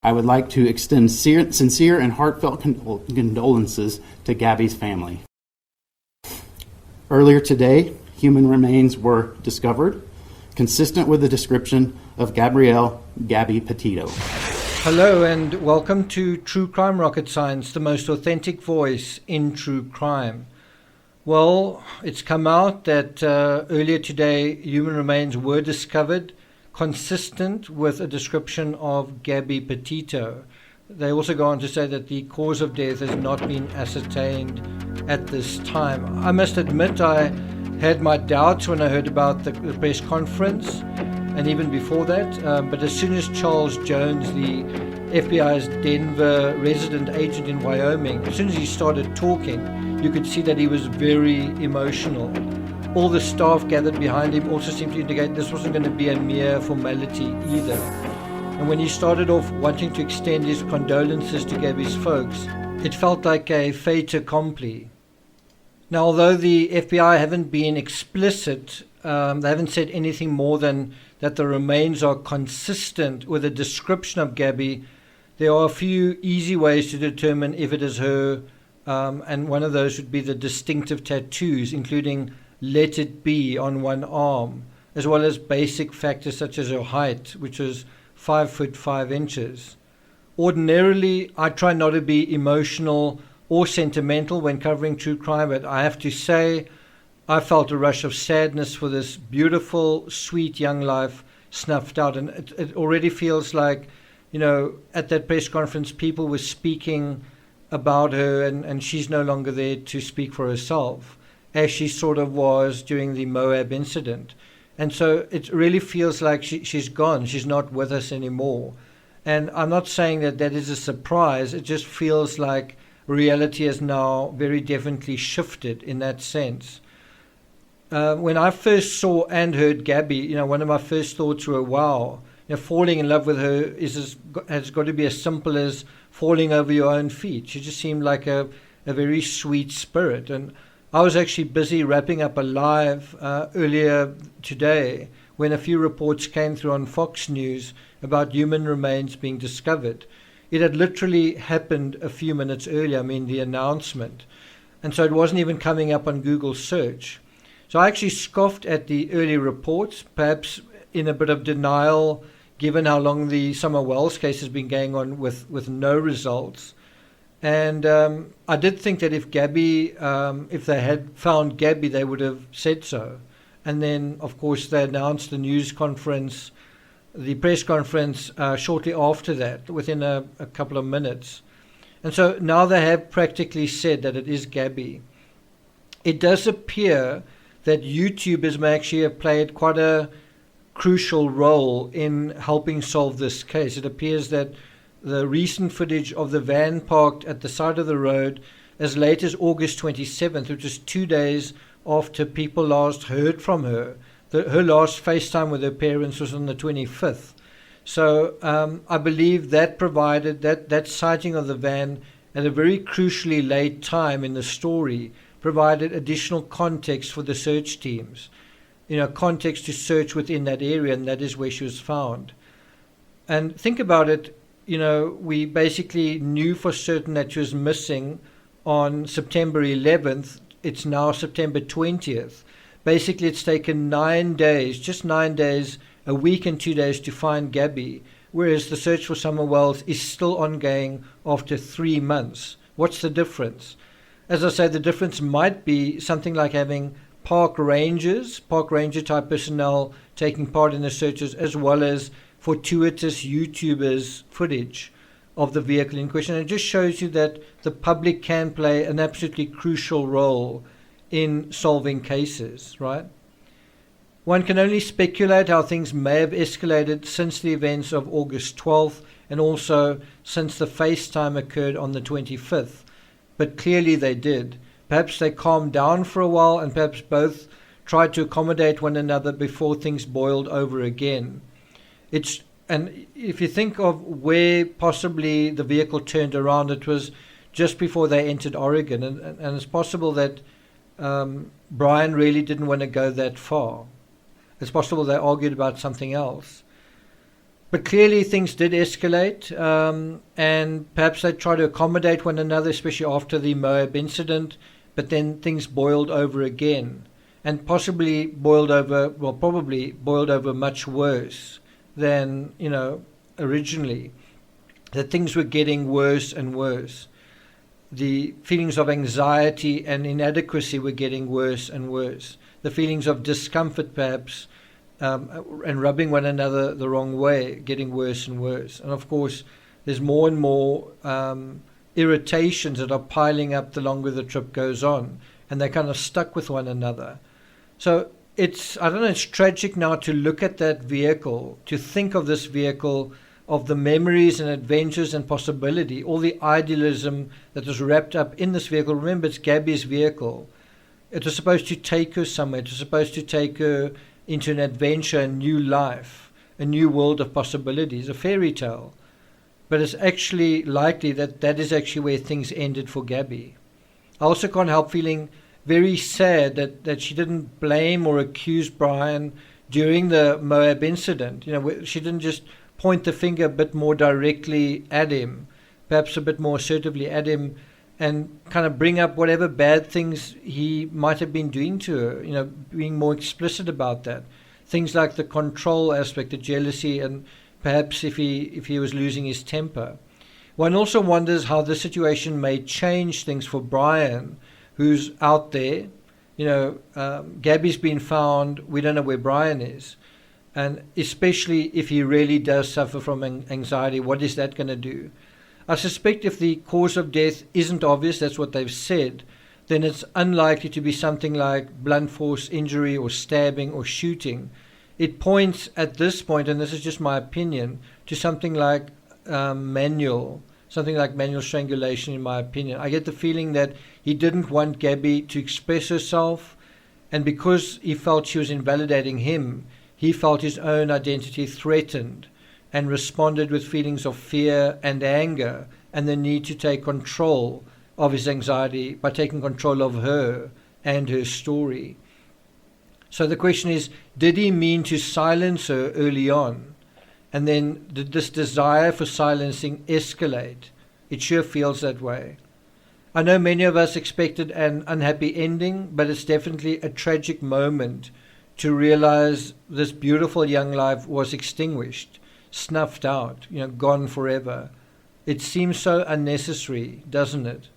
I would like to extend sincere and heartfelt condolences to Gabby's family. Earlier today, human remains were discovered, consistent with the description of Gabby Petito. Hello and welcome to True Crime Rocket Science, the most authentic voice in true crime. Well, it's come out that earlier today human remains were discovered consistent with a description of Gabby Petito. They also go on to say that the cause of death has not been ascertained at this time. I must admit I had my doubts when I heard about the press conference and even before that, but as soon as Charles Jones, the FBI's Denver resident agent in Wyoming, as soon as he started talking, you could see that he was very emotional. All the staff gathered behind him also seemed to indicate this wasn't going to be a mere formality either. And when he started off wanting to extend his condolences to Gabby's folks, it felt like a fait accompli. Now, although the FBI haven't been explicit, they haven't said anything more than that the remains are consistent with a description of Gabby, there are a few easy ways to determine if it is her, and one of those would be the distinctive tattoos, including "Let It Be" on one arm, as well as basic factors such as her height, which is 5 foot 5 inches. Ordinarily, I try not to be emotional or sentimental when covering true crime, but I have to say I felt a rush of sadness for this beautiful, sweet young life snuffed out. And it already feels like, you know, at that press conference, people were speaking about her and she's no longer there to speak for herself, as she sort of was during the Moab incident. And so it really feels like she's gone. She's not with us anymore. And I'm not saying that that is a surprise. It just feels like reality has now very definitely shifted in that sense. When I first saw and heard Gabby, you know, one of my first thoughts were, wow, you know, falling in love with her has got to be as simple as falling over your own feet. She just seemed like a very sweet spirit. And I was actually busy wrapping up a live earlier today when a few reports came through on Fox News about human remains being discovered. It had literally happened a few minutes earlier, I mean the announcement. And so it wasn't even coming up on Google search. So I actually scoffed at the early reports, perhaps in a bit of denial, given how long the Summer Wells case has been going on with no results. And I did think that if they had found Gabby, they would have said so. And then, of course, they announced the press conference shortly after that, within a couple of minutes. And so now they have practically said that it is Gabby. It does appear that YouTubers may actually have played quite a crucial role in helping solve this case. It appears that the recent footage of the van parked at the side of the road as late as August 27th, which is 2 days after people last heard from her. Her last FaceTime with her parents was on the 25th. So I believe that provided that sighting of the van at a very crucially late time in the story provided additional context for the search teams. You know, context to search within that area, and that is where she was found. And think about it, you know, we basically knew for certain that she was missing on September 11th. It's now September 20th. Basically, it's taken 9 days, just 9 days, a week and 2 days to find Gabby, whereas the search for Summer Wells is still ongoing after 3 months. What's the difference? As I say, the difference might be something like having park ranger type personnel taking part in the searches, as well as fortuitous YouTubers footage of the vehicle in question. It just shows you that the public can play an absolutely crucial role in solving cases, right? One can only speculate how things may have escalated since the events of August 12th and also since the FaceTime occurred on the 25th. But clearly they did. Perhaps they calmed down for a while and perhaps both tried to accommodate one another before things boiled over again. And if you think of where possibly the vehicle turned around, it was just before they entered Oregon. And it's possible that Brian really didn't want to go that far. It's possible they argued about something else. But clearly things did escalate, and perhaps they tried to accommodate one another, especially after the Moab incident, but then things boiled over again, and possibly boiled over, well, probably boiled over much worse than, originally. That things were getting worse and worse. The feelings of anxiety and inadequacy were getting worse and worse. The feelings of discomfort, perhaps, and rubbing one another the wrong way, getting worse and worse. And of course, there's more and more irritations that are piling up the longer the trip goes on, and they're kind of stuck with one another. So it's tragic now to look at that vehicle, to think of this vehicle, of the memories and adventures and possibility, all the idealism that was wrapped up in this vehicle. Remember, it's Gabby's vehicle. It was supposed to take her somewhere. It was supposed to take her into an adventure, a new life, a new world of possibilities, a fairy tale. But it's actually likely that that is actually where things ended for Gabby. I also can't help feeling very sad that she didn't blame or accuse Brian during the Moab incident. She didn't just point the finger a bit more directly at him, perhaps a bit more assertively at him, and kind of bring up whatever bad things he might have been doing to her, being more explicit about that. Things like the control aspect, the jealousy, and perhaps if he was losing his temper. One also wonders how the situation may change things for Brian, who's out there. Gabby's been found, we don't know where Brian is. And especially if he really does suffer from anxiety, what is that going to do? I suspect if the cause of death isn't obvious, that's what they've said, then it's unlikely to be something like blunt force injury or stabbing or shooting. It points at this point, and this is just my opinion, to something like manual strangulation, in my opinion. I get the feeling that he didn't want Gabby to express herself, and because he felt she was invalidating him, he felt his own identity threatened and responded with feelings of fear and anger and the need to take control of his anxiety by taking control of her and her story. So the question is, did he mean to silence her early on? And then did this desire for silencing escalate? It sure feels that way. I know many of us expected an unhappy ending, but it's definitely a tragic moment to realize this beautiful young life was extinguished, snuffed out, gone forever. It seems so unnecessary, doesn't it?